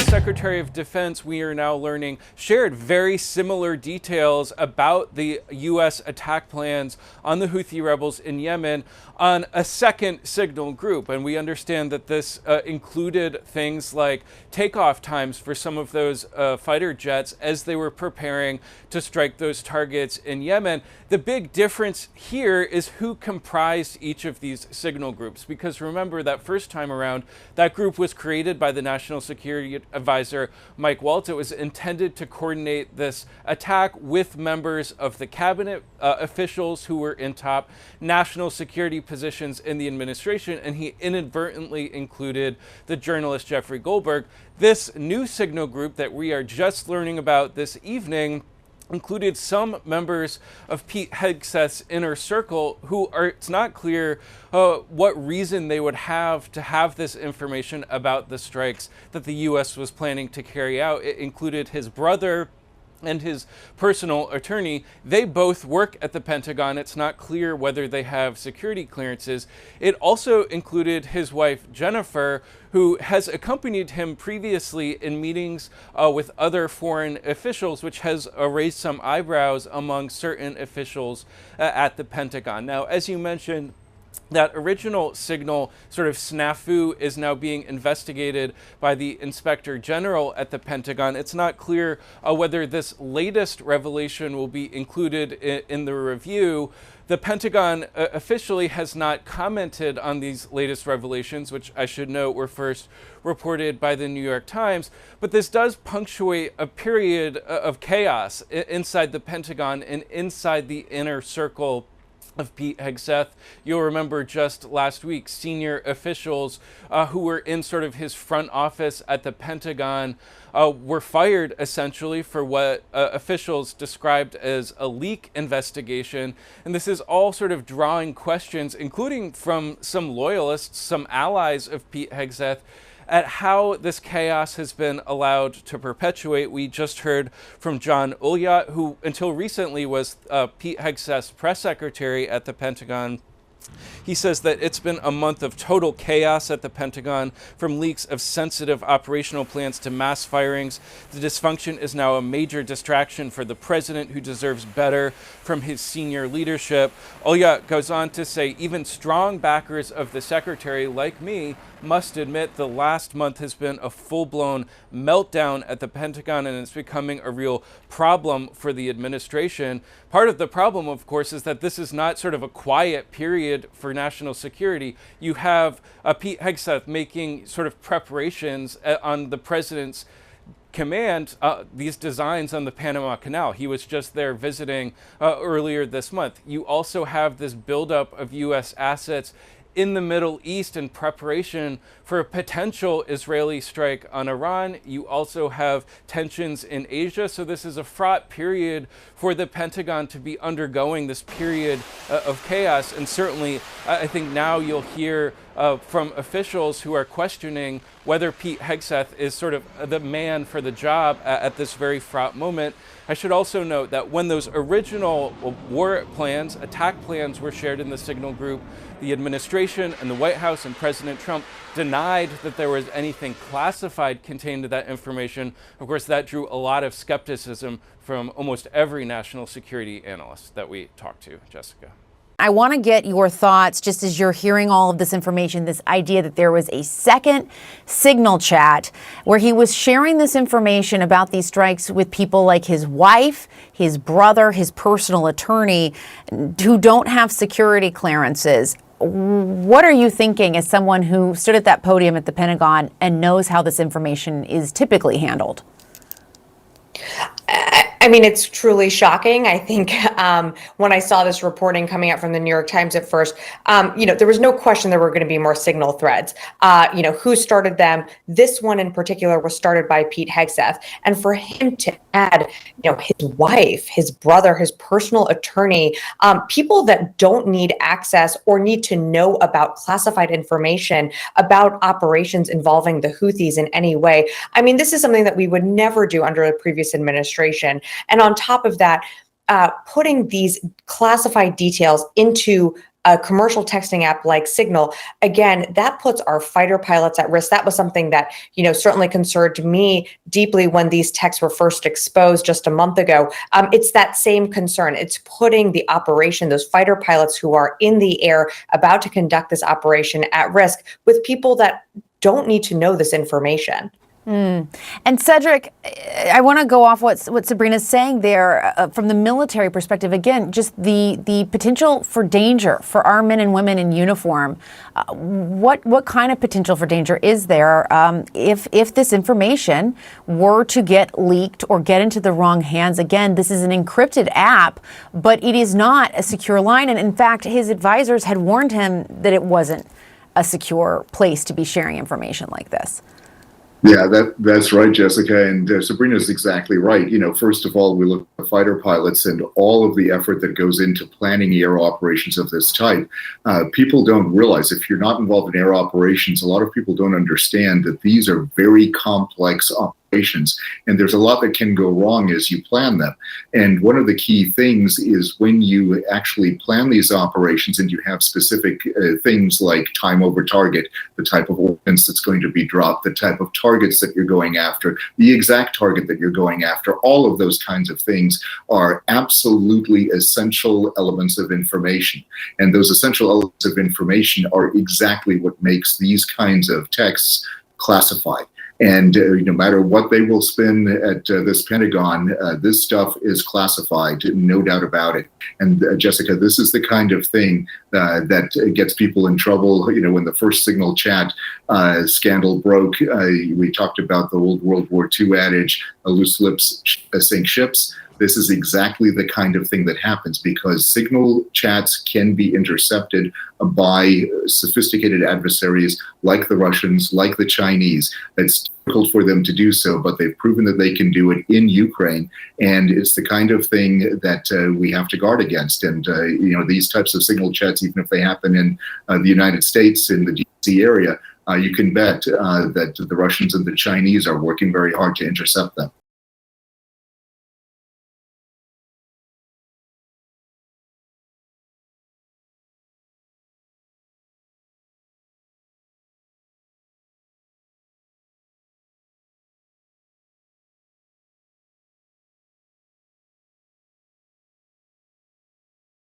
Secretary of Defense, we are now learning, shared very similar details about the U.S. attack plans on the Houthi rebels in Yemen on a second signal group. And we understand that this included things like takeoff times for some of those fighter jets as they were preparing to strike those targets in Yemen. The big difference here is who comprised each of these signal groups, because remember that first time around, that group was created by the National Security Advisor Mike Waltz. It was intended to coordinate this attack with members of the cabinet, officials who were in top national security positions in the administration, and he inadvertently included the journalist Jeffrey Goldberg. This new signal group that we are just learning about this evening included some members of Pete Hegseth's inner circle who are, it's not clear what reason they would have to have this information about the strikes that the U.S. was planning to carry out. It included his brother and his personal attorney. They both work at the Pentagon. It's not clear whether they have security clearances. It also included his wife, Jennifer, who has accompanied him previously in meetings with other foreign officials, which has raised some eyebrows among certain officials at the Pentagon. Now, as you mentioned, that original signal sort of snafu is now being investigated by the Inspector General at the Pentagon. It's not clear whether this latest revelation will be included in the review. The Pentagon officially has not commented on these latest revelations, which I should note were first reported by the New York Times. But this does punctuate a period of chaos inside the Pentagon and inside the inner circle of Pete Hegseth. You'll remember just last week, senior officials who were in sort of his front office at the Pentagon were fired essentially for what officials described as a leak investigation. And this is all sort of drawing questions, including from some loyalists, some allies of Pete Hegseth, at how this chaos has been allowed to perpetuate. We just heard from John Ulyat, who until recently was Pete Hegseth's press secretary at the Pentagon. He says that it's been a month of total chaos at the Pentagon, from leaks of sensitive operational plans to mass firings. The dysfunction is now a major distraction for the president, who deserves better from his senior leadership. Ulyat goes on to say even strong backers of the secretary, like me, must admit the last month has been a full-blown meltdown at the Pentagon, and it's becoming a real problem for the administration. Part of the problem, of course, is that this is not sort of a quiet period for national security. You have Pete Hegseth making sort of preparations on the president's command, these designs on the Panama Canal. He was just there visiting earlier this month. You also have this buildup of U.S. assets in the Middle East in preparation for a potential Israeli strike on Iran. You also have tensions in Asia. So this is a fraught period for the Pentagon to be undergoing, this period of chaos. And certainly, I think now you'll hear from officials who are questioning whether Pete Hegseth is sort of the man for the job at this very fraught moment. I should also note that when those original war plans, attack plans, were shared in the signal group, the administration and the White House and President Trump denied that there was anything classified contained in that information. Of course, that drew a lot of skepticism from almost every national security analyst that we talked to, Jessica. I want to get your thoughts, just as you're hearing all of this information, this idea that there was a second signal chat where he was sharing this information about these strikes with people like his wife, his brother, his personal attorney, who don't have security clearances. What are you thinking as someone who stood at that podium at the Pentagon and knows how this information is typically handled? I mean, it's truly shocking. I think when I saw this reporting coming out from the New York Times at first, there was no question there were going to be more signal threads. Who started them? This one in particular was started by Pete Hegseth. And for him to add, his wife, his brother, his personal attorney, people that don't need access or need to know about classified information about operations involving the Houthis in any way. I mean, this is something that we would never do under a previous administration. And on top of that, putting these classified details into a commercial texting app like Signal, again, that puts our fighter pilots at risk. That was something that, certainly concerned me deeply when these texts were first exposed just a month ago. It's that same concern. It's putting the operation, those fighter pilots who are in the air about to conduct this operation, at risk with people that don't need to know this information. And Cedric, I want to go off what Sabrina's saying there from the military perspective. Again, just the potential for danger for our men and women in uniform. What kind of potential for danger is there if this information were to get leaked or get into the wrong hands? Again, this is an encrypted app, but it is not a secure line. And in fact, his advisors had warned him that it wasn't a secure place to be sharing information like this. Yeah, that's right, Jessica. And Sabrina's exactly right. First of all, we look at fighter pilots and all of the effort that goes into planning air operations of this type. People don't realize, if you're not involved in air operations, a lot of people don't understand that these are very complex operations, and there's a lot that can go wrong as you plan them. And one of the key things is when you actually plan these operations and you have specific things like time over target, the type of ordnance that's going to be dropped, the type of targets that you're going after, the exact target that you're going after, all of those kinds of things are absolutely essential elements of information. And those essential elements of information are exactly what makes these kinds of texts classified. And no matter what they will spin at this Pentagon, this stuff is classified, no doubt about it. And Jessica, this is the kind of thing that gets people in trouble. When the first Signal chat scandal broke, we talked about the old World War II adage, loose lips sink ships. This is exactly the kind of thing that happens because Signal chats can be intercepted by sophisticated adversaries like the Russians, like the Chinese. It's difficult for them to do so, but they've proven that they can do it in Ukraine. And it's the kind of thing that we have to guard against. And, these types of Signal chats, even if they happen in the United States, in the DC area, you can bet that the Russians and the Chinese are working very hard to intercept them.